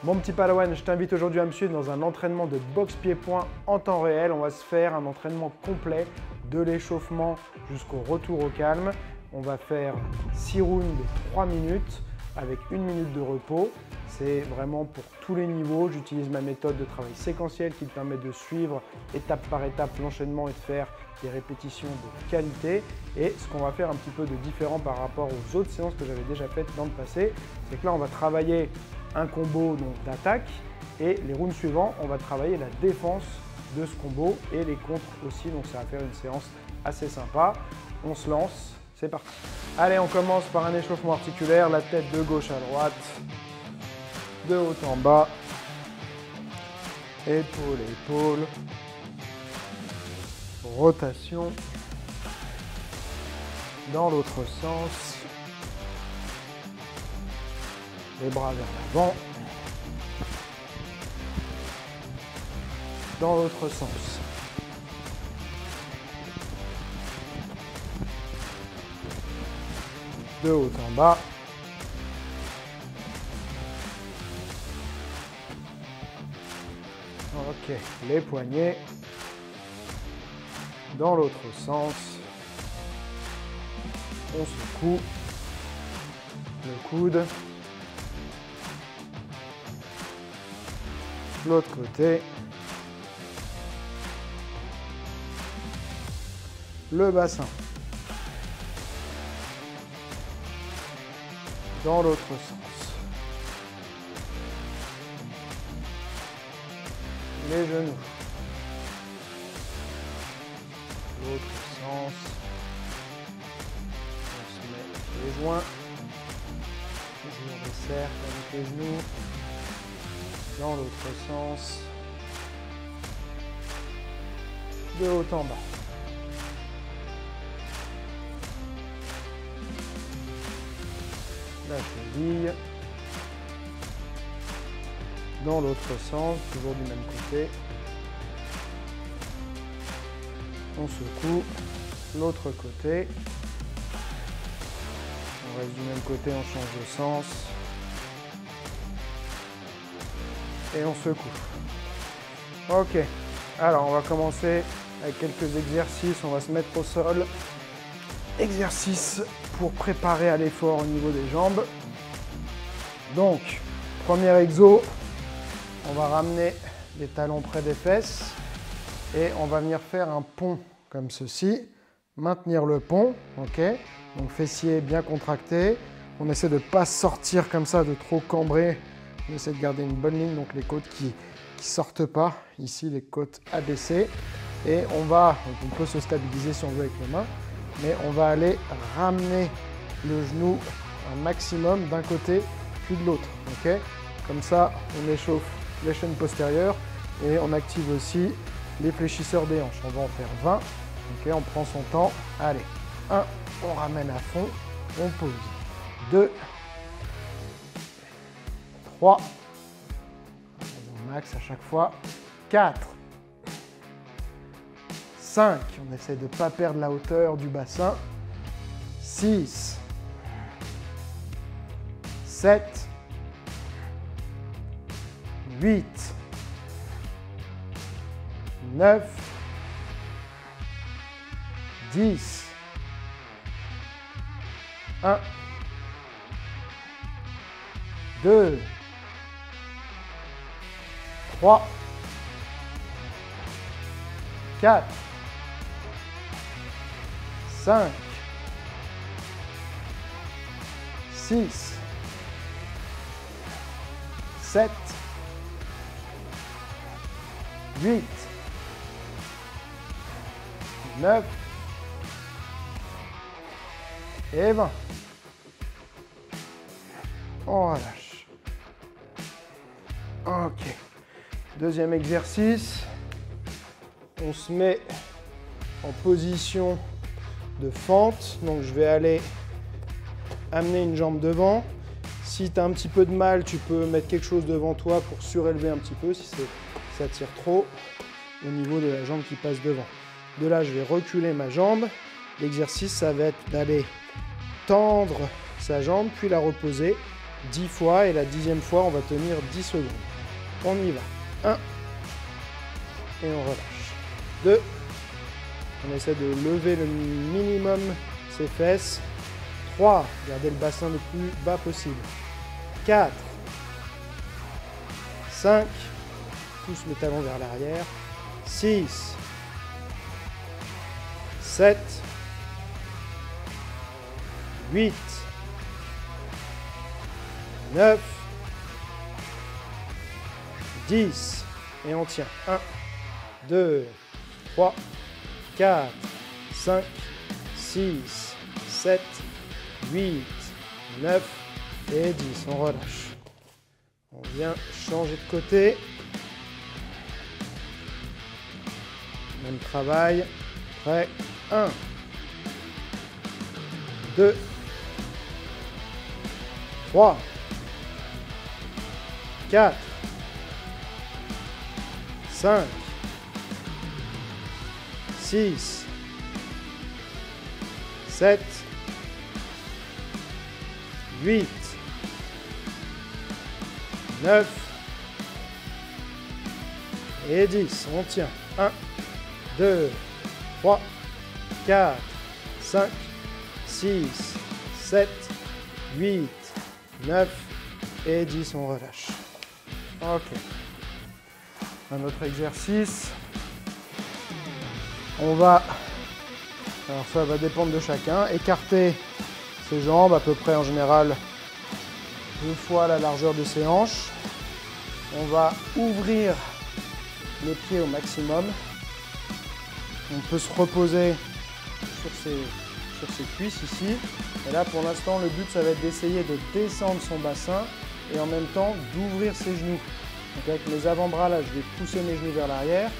Mon petit Padawan, je t'invite aujourd'hui à me suivre dans un entraînement de boxe pied-point en temps réel. On va se faire un entraînement complet de l'échauffement jusqu'au retour au calme. On va faire 6 rounds de 3 minutes avec 1 minute de repos. C'est vraiment pour tous les niveaux. J'utilise ma méthode de travail séquentiel qui te permet de suivre étape par étape l'enchaînement et de faire des répétitions de qualité. Et ce qu'on va faire un petit peu de différent par rapport aux autres séances que j'avais déjà faites dans le passé, c'est que là on va travailler un combo d'attaque et les rounds suivants, on va travailler la défense de ce combo et les contres aussi. Donc ça va faire une séance assez sympa. On se lance, c'est parti. Allez, on commence par un échauffement articulaire, la tête de gauche à droite, de haut en bas, épaule, épaule, rotation, dans l'autre sens, les bras vers l'avant, dans l'autre sens. De haut en bas. Ok, les poignets. Dans l'autre sens. On secoue. Le coude. L'autre côté. Le bassin. Dans l'autre sens. Les genoux. L'autre sens. On se met les joints. Je resserre avec les genoux. Dans l'autre sens. De haut en bas. La cheville. Dans l'autre sens, toujours du même côté. On secoue. L'autre côté. On reste du même côté, on change de sens. Et on secoue. Ok. Alors, on va commencer avec quelques exercices. On va se mettre au sol. Exercice pour préparer à l'effort au niveau des jambes. Donc, premier exo, on va ramener les talons près des fesses et on va venir faire un pont comme ceci. Maintenir le pont, ok. Donc fessier bien contracté. On essaie de ne pas sortir comme ça, de trop cambrer. On essaie de garder une bonne ligne, donc les côtes qui ne sortent pas. Ici, les côtes abaissées. Et on peut se stabiliser si on veut avec les mains, mais on va aller ramener le genou un maximum d'un côté puis de l'autre. Okay, comme ça, on échauffe les chaînes postérieures et on active aussi les fléchisseurs des hanches. On va en faire 20. Okay, on prend son temps. Allez, 1, on ramène à fond, on pose. 2, 3, au max à chaque fois. 4, 5, on essaie de ne pas perdre la hauteur du bassin. 6, 7, 8, 9, 10, 1, 2, 3, 4, 5, 6, 7, 8, 9 et 20. On relâche. Ok. Deuxième exercice. On se met en position de fente. Donc je vais aller amener une jambe devant. Si tu as un petit peu de mal, tu peux mettre quelque chose devant toi pour surélever un petit peu si ça tire trop au niveau de la jambe qui passe devant. De là, je vais reculer ma jambe. L'exercice, ça va être d'aller tendre sa jambe, puis la reposer, 10 fois et la 10e fois, on va tenir 10 secondes. On y va. 1. Et on relâche. 2. On essaie de lever le minimum ses fesses. 3. Gardez le bassin le plus bas possible. 4. 5. Pousse le talon vers l'arrière. 6. 7. 8. 9. 10. Et on tient. 1, 2, 3, 4, 5, 6, 7, 8, 9 et 10. On relâche. On vient changer de côté. Même travail. Prêt. 1, 2, 3, 4, 5, 6, 7, 8, 9 et 10. On tient. 1, 2, 3, 4, 5, 6, 7, 8, 9 et 10. On relâche. Ok. Un autre exercice. On va, alors ça va dépendre de chacun, écarter ses jambes à peu près en général 2 fois la largeur de ses hanches. On va ouvrir les pieds au maximum. On peut se reposer sur ses cuisses ici. Et là pour l'instant le but ça va être d'essayer de descendre son bassin et en même temps d'ouvrir ses genoux. Donc avec mes avant-bras là, je vais pousser mes genoux vers l'arrière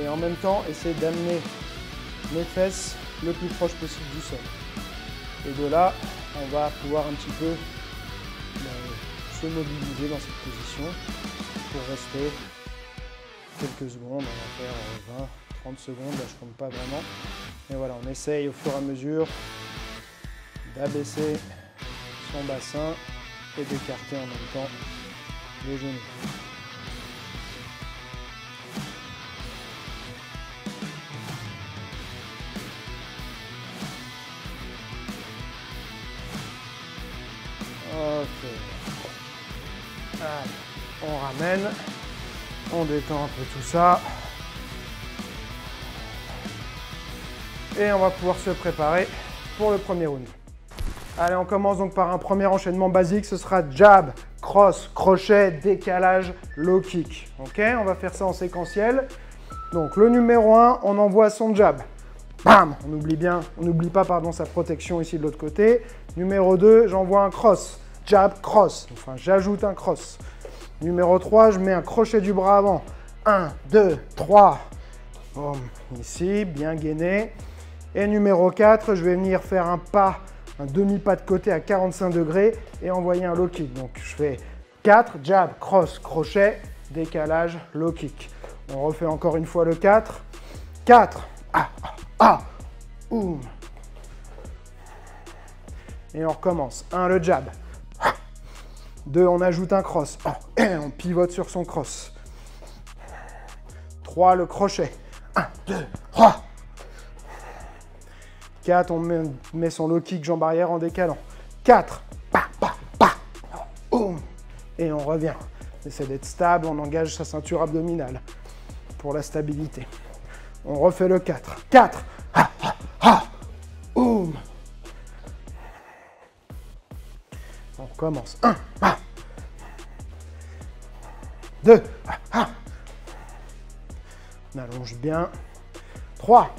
et en même temps essayer d'amener mes fesses le plus proche possible du sol. Et de là, on va pouvoir un petit peu se mobiliser dans cette position pour rester quelques secondes. On va faire 20-30 secondes, là je compte pas vraiment. Et voilà, on essaye au fur et à mesure d'abaisser son bassin et d'écarter en même temps les genoux. Ok. Allez, on ramène, on détend un peu tout ça. Et on va pouvoir se préparer pour le premier round. Allez, on commence donc par un premier enchaînement basique. Ce sera jab, cross, crochet, décalage, low kick. Ok, on va faire ça en séquentiel. Donc le numéro 1, on envoie son jab. Bam! On n'oublie pas sa protection ici de l'autre côté. Numéro 2, j'envoie un cross. Jab, cross. Enfin, j'ajoute un cross. Numéro 3, je mets un crochet du bras avant. 1, 2, 3. Boum. Ici, bien gainé. Et numéro 4, je vais venir faire un pas, un demi-pas de côté à 45 degrés et envoyer un low kick. Donc, je fais 4, jab, cross, crochet, décalage, low kick. On refait encore une fois le 4. 4. Boum. Et on recommence. 1, le jab. 2, on ajoute un cross. Et on pivote sur son cross. 3, le crochet. 1, 2, 3. 4, on met son low kick jambe arrière en décalant. 4. Boum. Et on revient. On essaie d'être stable, on engage sa ceinture abdominale pour la stabilité. On refait le 4. 4. Boum. On recommence. 1. 2. On allonge bien. 3.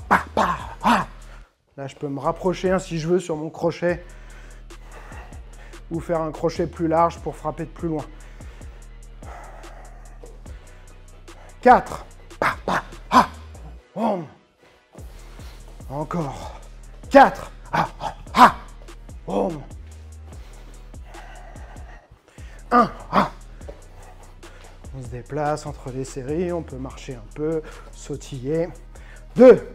Là, je peux me rapprocher si je veux sur mon crochet ou faire un crochet plus large pour frapper de plus loin. 4. Encore. 4. Boum. 1. On se déplace entre les séries, on peut marcher un peu, sautiller. 2.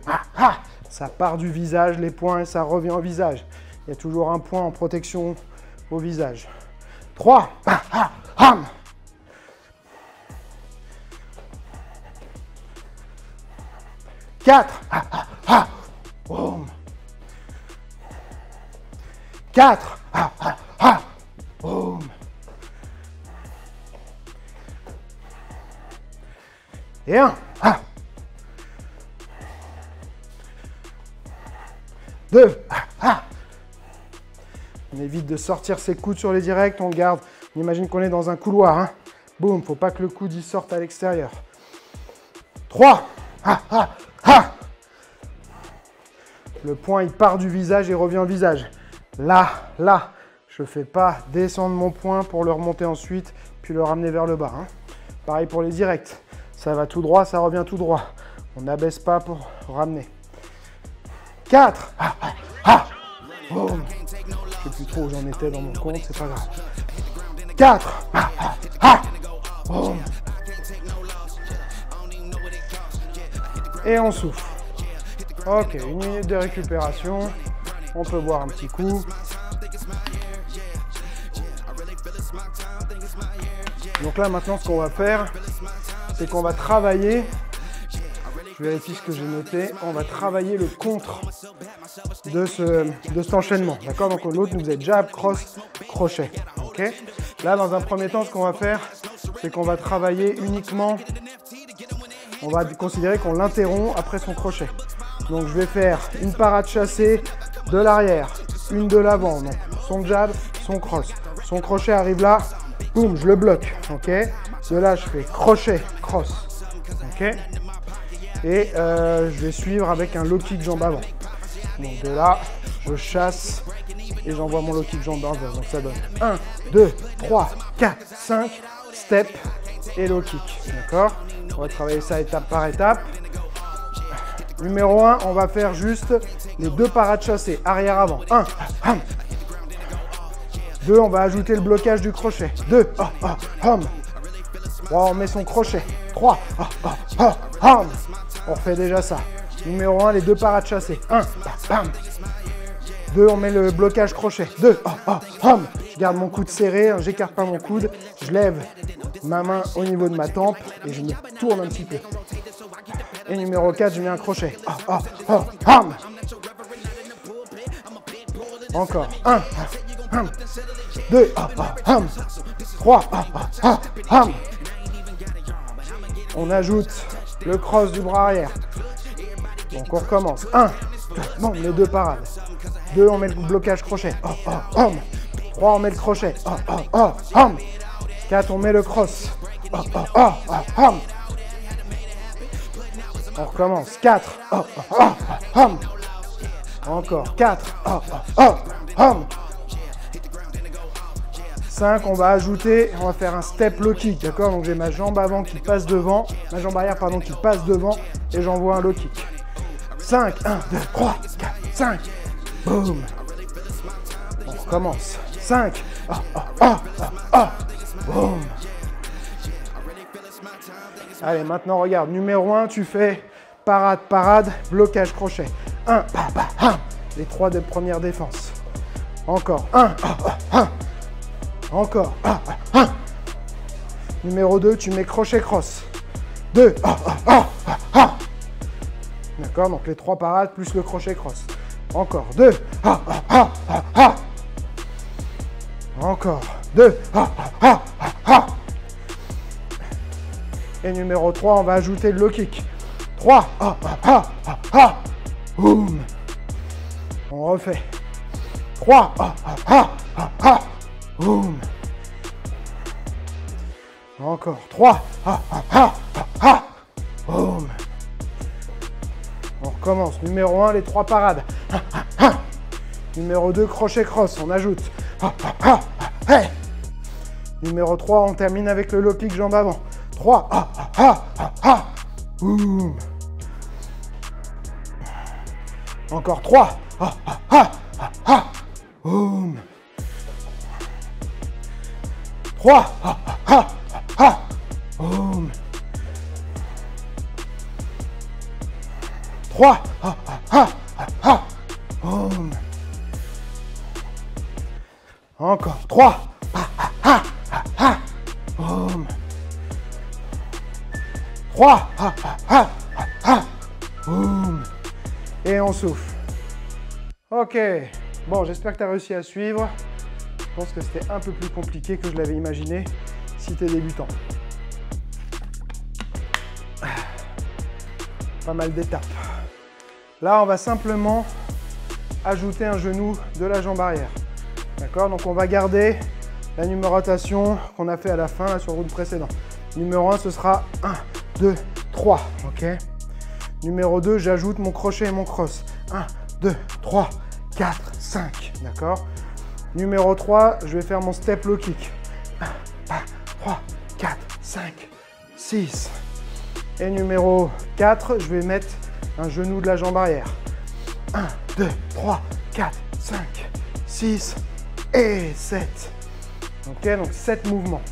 Ça part du visage, les poings, et ça revient au visage. Il y a toujours un point en protection au visage. 3, 4, boum. 4, boum. Et 1, 2, on évite de sortir ses coudes sur les directs, on le garde. On imagine qu'on est dans un couloir. Hein. Boum, faut pas que le coude y sorte à l'extérieur. 3, le poing il part du visage et revient au visage. Là, je ne fais pas descendre mon poing pour le remonter ensuite, puis le ramener vers le bas. Hein. Pareil pour les directs. Ça va tout droit, ça revient tout droit. On n'abaisse pas pour ramener. 4, boum. Je ne sais plus trop où j'en étais dans mon compte, c'est pas grave. 4, boum. Et on souffle. Ok, 1 minute de récupération. On peut boire un petit coup. Donc là, maintenant, ce qu'on va faire, c'est qu'on va travailler. Je vérifie ce que j'ai noté. On va travailler le contre de cet enchaînement. D'accord? Donc l'autre nous faisait jab, cross, crochet. Ok? Là, dans un premier temps, ce qu'on va faire, c'est qu'on va travailler uniquement. On va considérer qu'on l'interrompt après son crochet. Donc je vais faire une parade chassée de l'arrière, une de l'avant. Donc son jab, son cross. Son crochet arrive là, boum, je le bloque. Ok? De là, je fais crochet, cross. Ok? Et je vais suivre avec un low kick jambe avant. Donc de là, je chasse et j'envoie mon low kick jambe avant. Donc ça donne 1, 2, 3, 4, 5, step et low kick. D'accord? On va travailler ça étape par étape. Numéro 1, on va faire juste les 2 parades chassées, arrière-avant. 1, 2, on va ajouter le blocage du crochet. 2, 3, on met son crochet. 3, on refait déjà ça. Numéro 1, les 2 parades chassées. 1, 2, on met le blocage crochet. 2, je garde mon coude serré, hein, j'écarte pas mon coude, je lève ma main au niveau de ma tempe et je me tourne un petit peu. Et numéro 4, je mets un crochet. Encore. 1, 2, 3, on ajoute le cross du bras arrière. Donc on recommence. 1, 2, bon, les 2 parades. 2, on met le blocage crochet. 3, on met le crochet. 4, on met le cross. On recommence. 4. Encore. 4. 5, on va ajouter, on va faire un step low kick, d'accord? Donc j'ai ma jambe avant qui passe devant, ma jambe arrière, pardon, qui passe devant, et j'envoie un low kick. 5, 1, 2, 3, 4, 5, boum. On recommence. 5, boum. Allez, maintenant regarde, numéro 1, tu fais parade, parade, blocage crochet. 1, les 3 de première défense. Encore. 1, encore. Numéro 2, tu mets crochet cross. 2, d'accord, donc les 3 parades plus le crochet cross. Encore. 2, encore. 2, et numéro 3, on va ajouter le low kick. 3, boum. On refait. 3, boum. Encore. 3, boum. On recommence. Numéro 1, les 3 parades. Numéro 2, crochet cross. On ajoute. Numéro 3, on termine avec le low kick jambe avant. 3, boum. Encore 3, boum. 3, boum. 3, boum. Encore 3, 3. Boum. Et on souffle. Ok. Bon, j'espère que tu as réussi à suivre. Je pense que c'était un peu plus compliqué que je l'avais imaginé si tu es débutant. Pas mal d'étapes. Là, on va simplement ajouter un genou de la jambe arrière. D'accord? Donc, on va garder la numérotation qu'on a fait à la fin là, sur le round précédent. Numéro 1, ce sera 1, 2, 3. Ok? Numéro 2, j'ajoute mon crochet et mon cross. 1, 2, 3, 4, 5. D'accord? Numéro 3, je vais faire mon step low kick. 1, 2, 3, 4, 5, 6. Et numéro 4, je vais mettre un genou de la jambe arrière. 1, 2, 3, 4, 5, 6 et 7. Ok, donc 7 mouvements.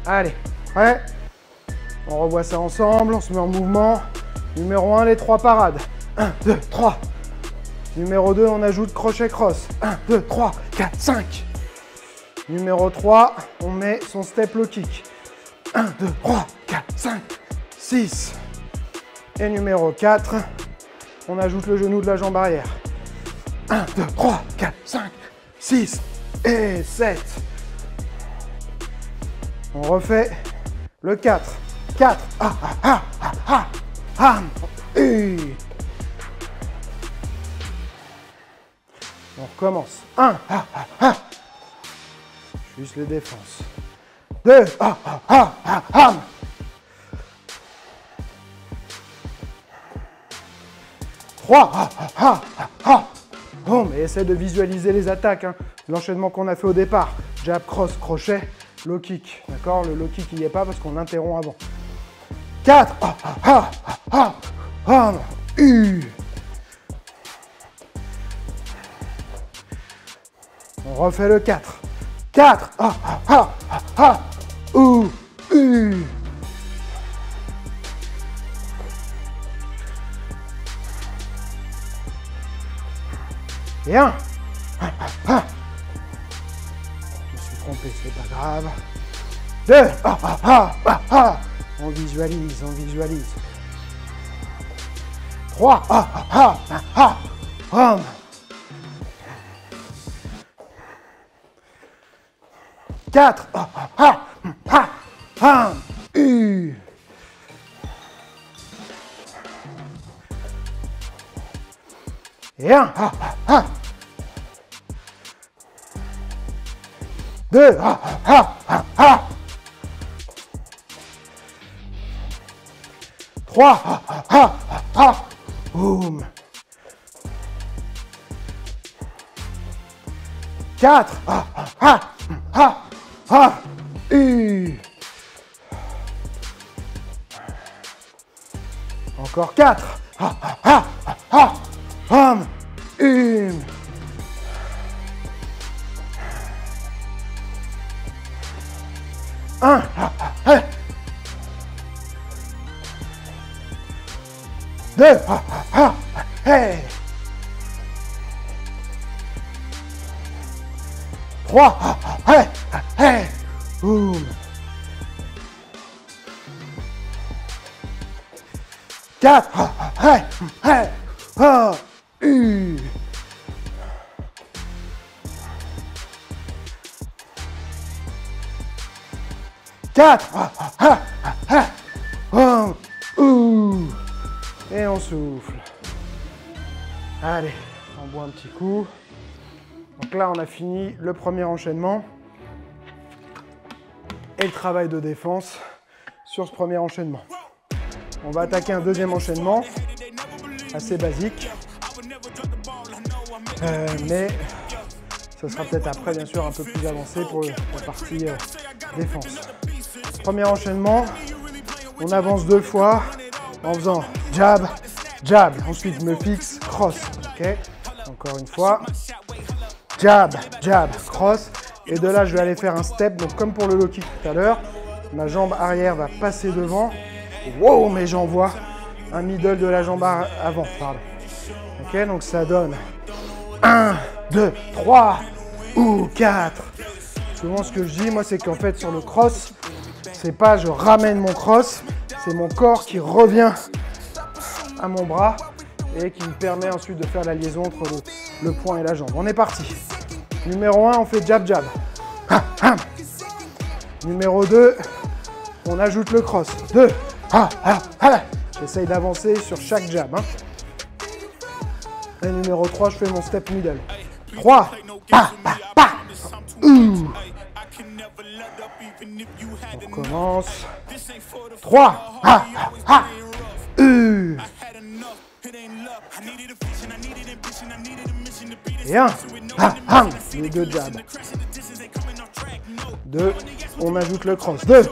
Allez, prêt? On revoit ça ensemble, on se met en mouvement. Numéro 1, les 3 parades. 1, 2, 3. Numéro 2, on ajoute crochet cross. 1, 2, 3, 4, 5. Numéro 3, on met son step low kick. 1, 2, 3, 4, 5, 6. Et numéro 4, on ajoute le genou de la jambe arrière. 1, 2, 3, 4, 5, 6 et 7. On refait le 4. 4. On recommence. 1. Juste les défenses. 2. 3. Bon, mais essaie de visualiser les attaques. Hein. L'enchaînement qu'on a fait au départ. Jab, cross, crochet, low kick. D'accord? Le low kick, il n'y est pas parce qu'on interrompt avant. 4. On refait le 4. 4. Et 1. Je me suis trompé, c'est pas grave. 2. On visualise, on visualise. 3. 4. 1. 2. 3. Boum. 4. Encore 4. 1. 2. 3. Boum. 4. 4. Et on souffle. Allez, on boit un petit coup. Donc là, on a fini le premier enchaînement et le travail de défense sur ce premier enchaînement. On va attaquer un deuxième enchaînement, assez basique, mais ce sera peut-être après, bien sûr, un peu plus avancé pour la partie défense. Premier enchaînement, on avance 2 fois en faisant jab, jab. Ensuite, je me fixe, cross. Okay. Encore une fois, jab, jab, cross. Et de là, je vais aller faire un step. Donc, comme pour le low kick tout à l'heure, ma jambe arrière va passer devant. Wow, mais j'envoie un middle de la jambe avant. Pardon. Ok, donc ça donne 1, 2, 3 ou 4. Souvent, ce que je dis, moi, c'est qu'en fait, sur le cross, c'est pas je ramène mon cross, c'est mon corps qui revient à mon bras et qui me permet ensuite de faire la liaison entre le poing et la jambe. On est parti. Numéro 1, on fait jab jab. Numéro 2, on ajoute le cross. 2. J'essaye d'avancer sur chaque jab. Et numéro 3, je fais mon step middle. 3. On commence. 3. Et 1. Les 2 jabs. 2. On ajoute le cross. 2.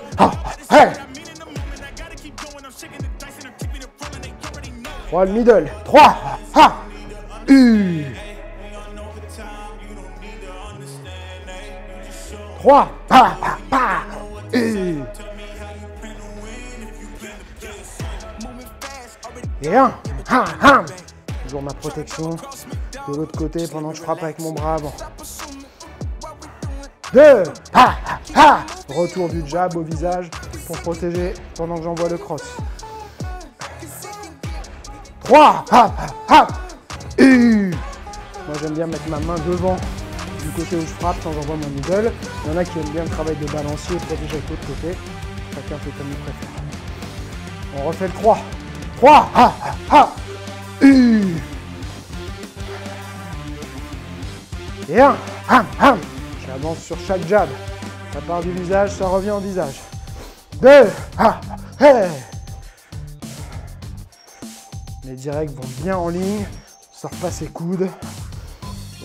3. Le middle. 3. 3. Et 1. Toujours ma protection de l'autre côté pendant que je frappe avec mon bras avant. 2. Retour du jab au visage pour protéger pendant que j'envoie le cross. 3. Moi j'aime bien mettre ma main devant du côté où je frappe quand j'envoie mon middle. Il y en a qui aiment bien le travail de balancier et protéger avec l'autre côté. Chacun fait comme il préfère. On refait le 3. 3. Et 1. J'avance sur chaque jab. Ça part du visage, ça revient au visage. 2. Les directs vont bien en ligne. On sort pas ses coudes.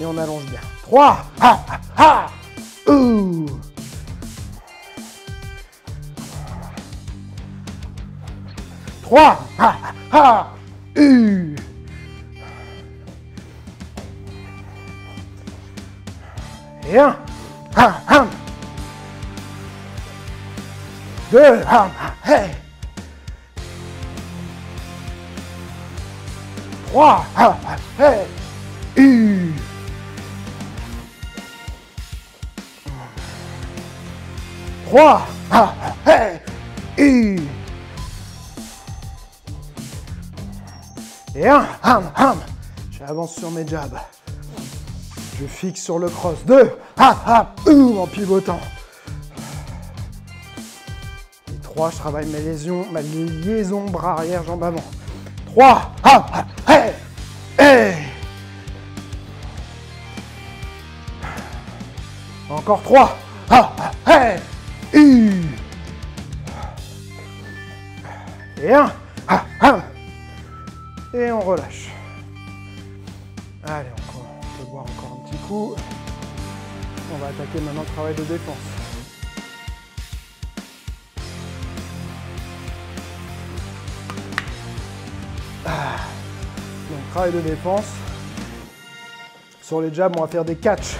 Et on allonge bien. 3. 3. Et 1. 2. 3. 3. Et 1. J'avance sur mes jabs. Je fixe sur le cross. 2. En pivotant. Et 3. Je travaille ma liaison bras arrière, jambe avant. 3. Encore 3. Et 1. Et on relâche. Allez, on peut boire encore un petit coup. On va attaquer maintenant le travail de défense. Donc, travail de défense. Sur les jabs, on va faire des catchs.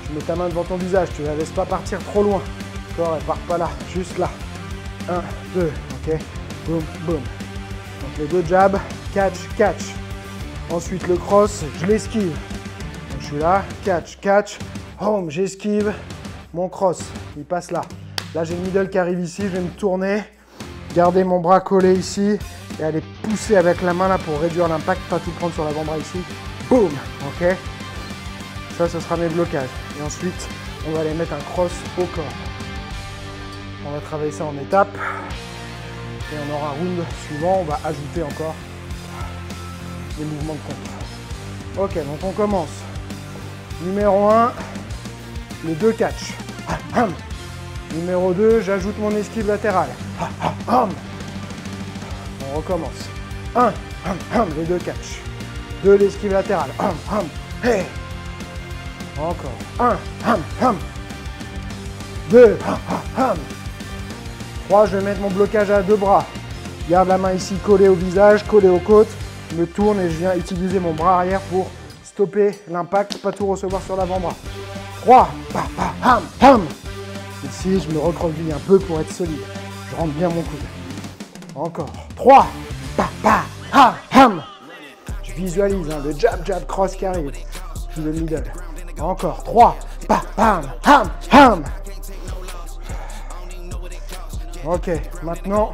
Tu mets ta main devant ton visage, tu ne la laisses pas partir trop loin. D'accord, elle part pas là, juste là. 1, 2, ok. Boum, boum. Donc les 2 jabs, catch, catch. Ensuite le cross, je l'esquive. Donc je suis là, catch, catch. Home, j'esquive. Mon cross, il passe là. Là j'ai le middle qui arrive ici, je vais me tourner. Garder mon bras collé ici. Et aller pousser avec la main là pour réduire l'impact, pas tout prendre sur l'avant-bras ici. Boum, ok. Ça, ce sera mes blocages. Et ensuite, on va aller mettre un cross au corps. On va travailler ça en étapes. Et on aura un round suivant, on va ajouter encore des mouvements de contre. Ok, donc on commence. Numéro 1, les 2 catchs. Numéro 2, j'ajoute mon esquive latérale. On recommence. 1, les 2 catchs. 2, l'esquive latérale. Hey. Encore. 1, 2, 3, je vais mettre mon blocage à 2 bras. Garde la main ici collée au visage, collée aux côtes. Je me tourne et je viens utiliser mon bras arrière pour stopper l'impact, pas tout recevoir sur l'avant-bras. 3, ici, je me recroqueville un peu pour être solide. Je rentre bien mon coude. Encore. 3, je visualise le jab, jab, cross qui arrive. Puis le middle. Encore. 3, Ok, maintenant,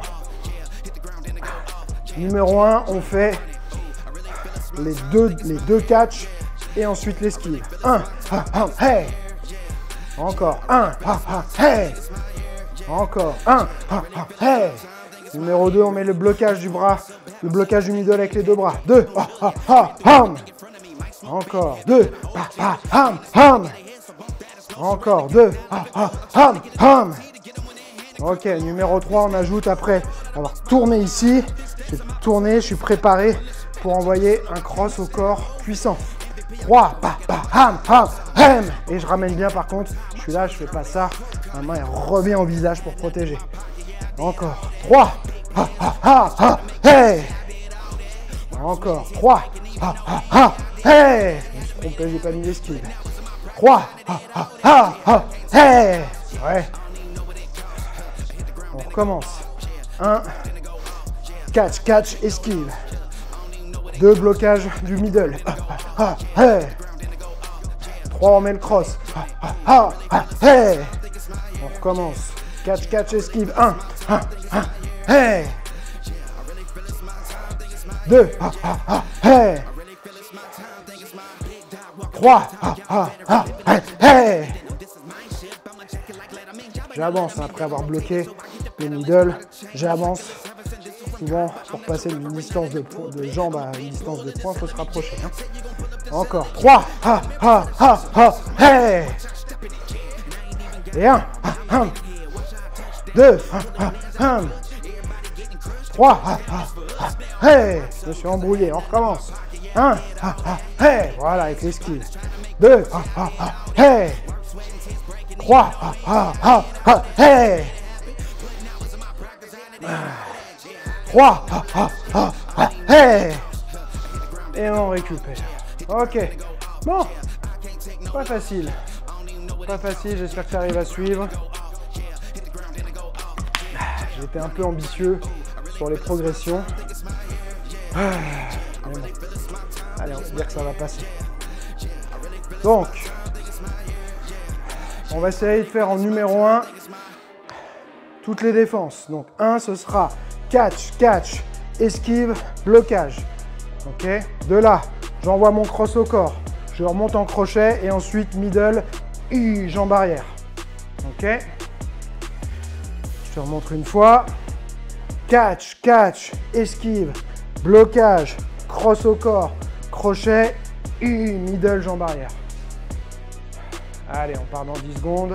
numéro 1, on fait les deux catchs et ensuite l'esquive. 1, hey. Encore, 1, hey. Encore, 1, hey. Numéro 2, on met le blocage du bras, le blocage du middle avec les deux bras. 2, encore, 2, encore, 2, Ok, numéro 3, on ajoute après avoir tourné ici. J'ai tourné, je suis préparé pour envoyer un cross au corps puissant. 3, et je ramène bien par contre. Je suis là, je fais pas ça. Ma main elle revient au visage pour protéger. Encore. 3, hey. Encore. 3, hey. Je me suis trompé, j'ai pas mis l'esquive. 3, hey. Ouais. On recommence. 1, catch, catch, esquive. 2, blocage du middle. Hey. 3, on met le cross. Hey. On recommence. Catch, catch, esquive. 1, hey. 2, hey. 3, hey. J'avance après avoir bloqué le middle. J'avance. Souvent, pour passer d'une distance de jambe à une distance de poing, il faut se rapprocher. Hein. Encore. 3, hey. Et 1, 2, 3, hey. Je me suis embrouillé, on recommence. 1, hey. Voilà, avec l'esquive. 2, hey. 3, hey. 3, hey. Et on récupère. Ok. Bon. Pas facile. Pas facile, j'espère que tu arrives à suivre. J'étais un peu ambitieux sur les progressions. Mais bon. Allez, on va dire que ça va passer. Donc, on va essayer de faire en numéro 1 toutes les défenses. Donc 1, ce sera catch, catch, esquive, blocage. Ok. De là, j'envoie mon cross au corps. Je remonte en crochet et ensuite middle, jambe arrière. Ok. Je te remontre une fois. Catch, catch, esquive, blocage, cross au corps, crochet, middle, jambe arrière. Allez, on part dans 10 secondes.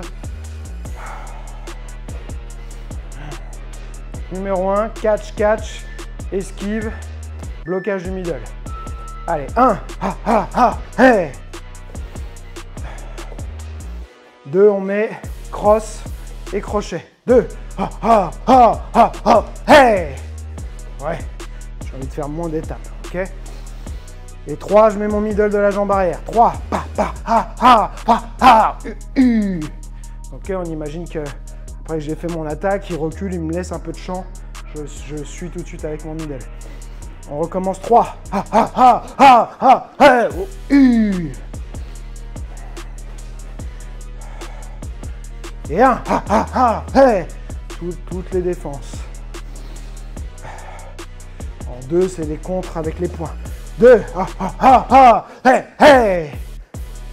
Numéro 1, catch, catch, esquive, blocage du middle. Allez, 1, hey. 2, on met cross et crochet. 2, hey. Ouais, j'ai envie de faire moins d'étapes, ok. Et 3, je mets mon middle de la jambe arrière. 3, ok, on imagine que après que j'ai fait mon attaque, il recule, il me laisse un peu de champ. Je suis tout de suite avec mon middle. On recommence 3. Et 1. Toutes les défenses. En 2, c'est les contres avec les poings. 2.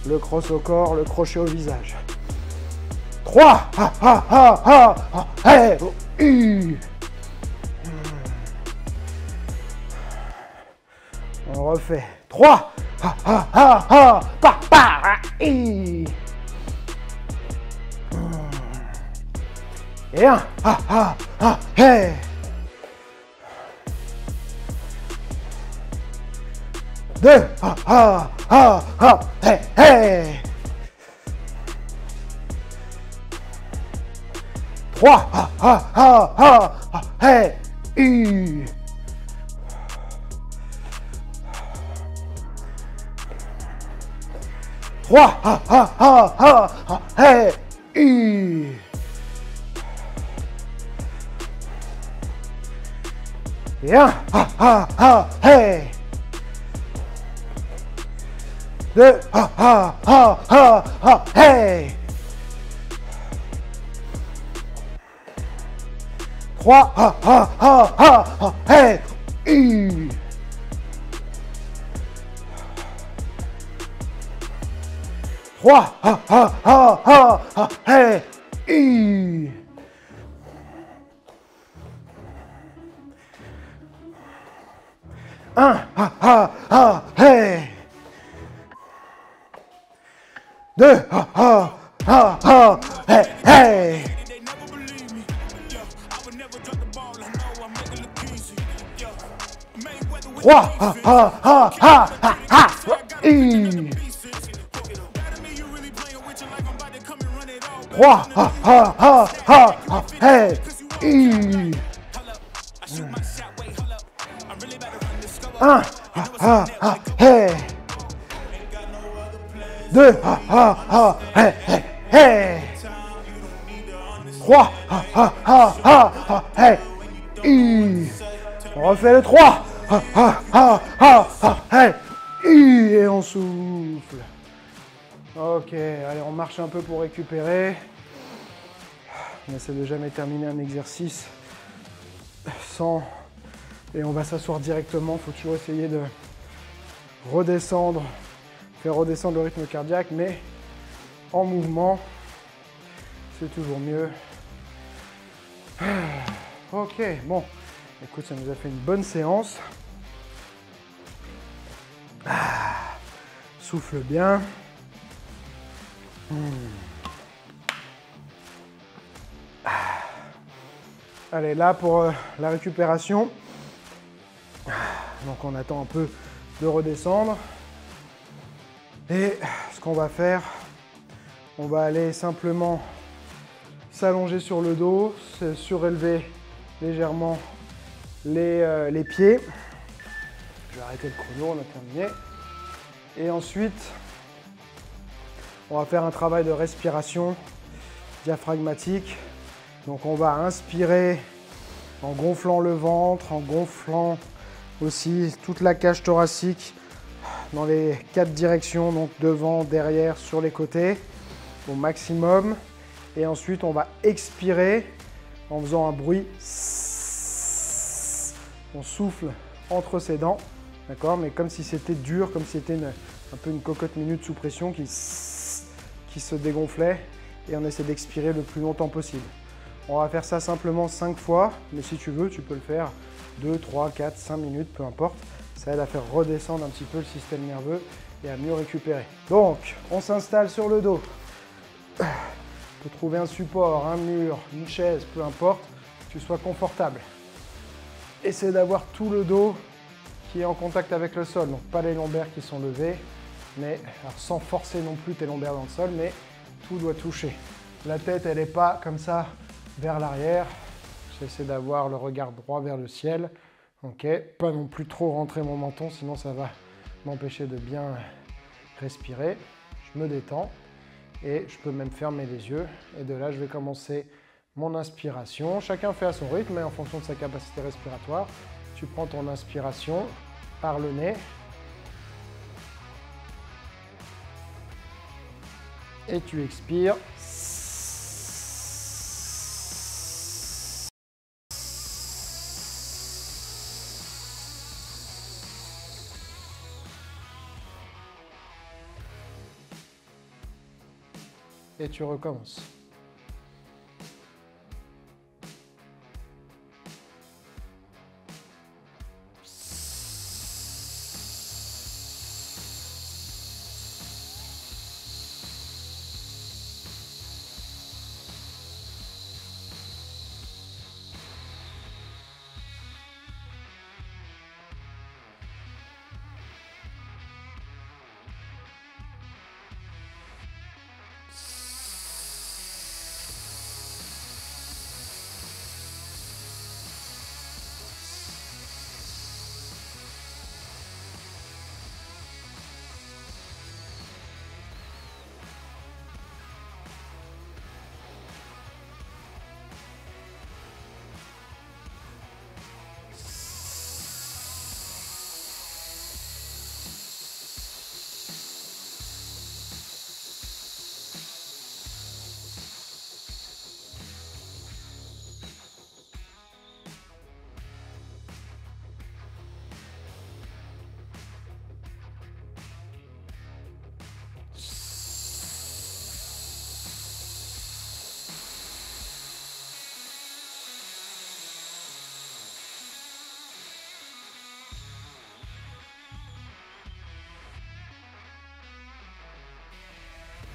Le cross au corps, le crochet au visage. 3. On refait. 3. Et 1. Hey. 2. Hey. 3. Hey. 3. Hey. Et 1. Hey. 2. Hey. 3, hey, 3, hey, 1, hey, 2, hey, hey. 3, 3, hey, 1, hey, 2, hey, hey, 3, hey, on refait le 3, hey, et on souffle. Ok, allez, on marche un peu pour récupérer. On essaie de jamais terminer un exercice sans... Et on va s'asseoir directement. Il faut toujours essayer de redescendre, faire redescendre le rythme cardiaque, mais en mouvement, c'est toujours mieux. Ok, bon, écoute, ça nous a fait une bonne séance. Souffle bien. Allez, là pour la récupération. Donc on attend un peu de redescendre. Et ce qu'on va faire, on va aller simplement s'allonger sur le dos, surélever légèrement les pieds. Je vais arrêter le chrono, on a terminé. Et ensuite, on va faire un travail de respiration diaphragmatique. Donc on va inspirer en gonflant le ventre, en gonflant aussi toute la cage thoracique dans les 4 directions, donc devant, derrière, sur les côtés, au maximum. Et ensuite, on va expirer en faisant un bruit. On souffle entre ses dents, d'accord? Mais comme si c'était dur, comme si c'était un peu une cocotte minute sous pression qui se dégonflait. Et on essaie d'expirer le plus longtemps possible. On va faire ça simplement 5 fois, mais si tu veux, tu peux le faire 2, 3, 4, 5 minutes, peu importe. Ça aide à faire redescendre un petit peu le système nerveux et à mieux récupérer. Donc, on s'installe sur le dos. On peut trouver un support, un mur, une chaise, peu importe, que tu sois confortable. Essaie d'avoir tout le dos qui est en contact avec le sol, donc pas les lombaires qui sont levés, mais alors sans forcer non plus tes lombaires dans le sol, mais tout doit toucher. La tête, elle n'est pas comme ça vers l'arrière. J'essaie d'avoir le regard droit vers le ciel. Ok, pas non plus trop rentrer mon menton, sinon ça va m'empêcher de bien respirer. Je me détends et je peux même fermer les yeux. Et de là, je vais commencer mon inspiration. Chacun fait à son rythme, mais en fonction de sa capacité respiratoire. Tu prends ton inspiration par le nez. Et tu expires. Et tu recommences.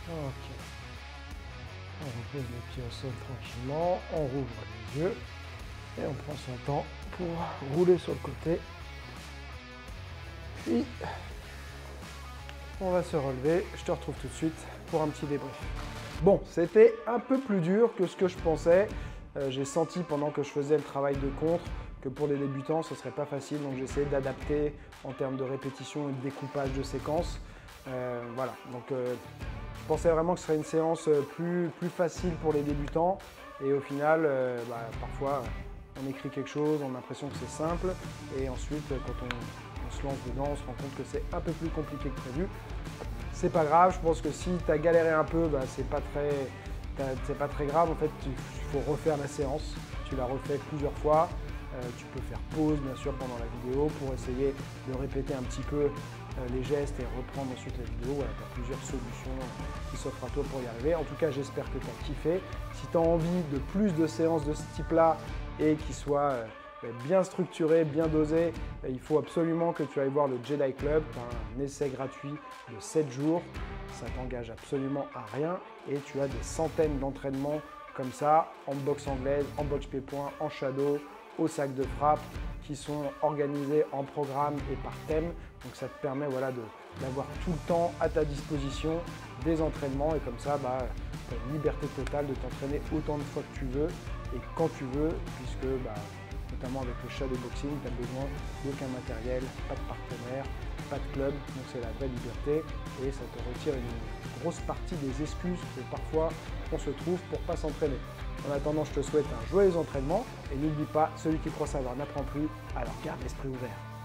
Ok. On repose les pieds au sol tranquillement, on rouvre les yeux et on prend son temps pour rouler sur le côté. Puis, on va se relever. Je te retrouve tout de suite pour un petit débrief. Bon, c'était un peu plus dur que ce que je pensais. J'ai senti pendant que je faisais le travail de contre que pour les débutants, ce ne serait pas facile. Donc j'ai essayé d'adapter en termes de répétition et de découpage de séquences. Voilà, donc je pensais vraiment que ce serait une séance plus facile pour les débutants. Et au final, parfois, on écrit quelque chose, on a l'impression que c'est simple. Et ensuite, quand on se lance dedans, on se rend compte que c'est un peu plus compliqué que prévu. C'est pas grave, je pense que si tu as galéré un peu, c'est pas très grave. En fait, il faut refaire la séance. Tu la refais plusieurs fois. Tu peux faire pause, bien sûr, pendant la vidéo pour essayer de répéter un petit peu les gestes et reprendre ensuite la vidéo. Voilà, tu as plusieurs solutions qui s'offrent à toi pour y arriver. En tout cas, j'espère que tu as kiffé. Si tu as envie de plus de séances de ce type-là et qui soient bien structurées, bien dosées, il faut absolument que tu ailles voir le Jedi Club. Tu as un essai gratuit de 7 jours. Ça t'engage absolument à rien et tu as des centaines d'entraînements comme ça, en boxe anglaise, en boxe pied-point, en shadow, au sac de frappe, qui sont organisés en programme et par thème. Donc ça te permet d'avoir tout le temps à ta disposition des entraînements et comme ça, tu as une liberté totale de t'entraîner autant de fois que tu veux et quand tu veux, puisque notamment avec le shadow boxing, tu n'as besoin d'aucun matériel, pas de partenaire, pas de club, donc c'est la vraie liberté et ça te retire une grosse partie des excuses que parfois on se trouve pour ne pas s'entraîner. En attendant, je te souhaite un joyeux entraînement et n'oublie pas, celui qui croit savoir n'apprend plus, alors garde l'esprit ouvert.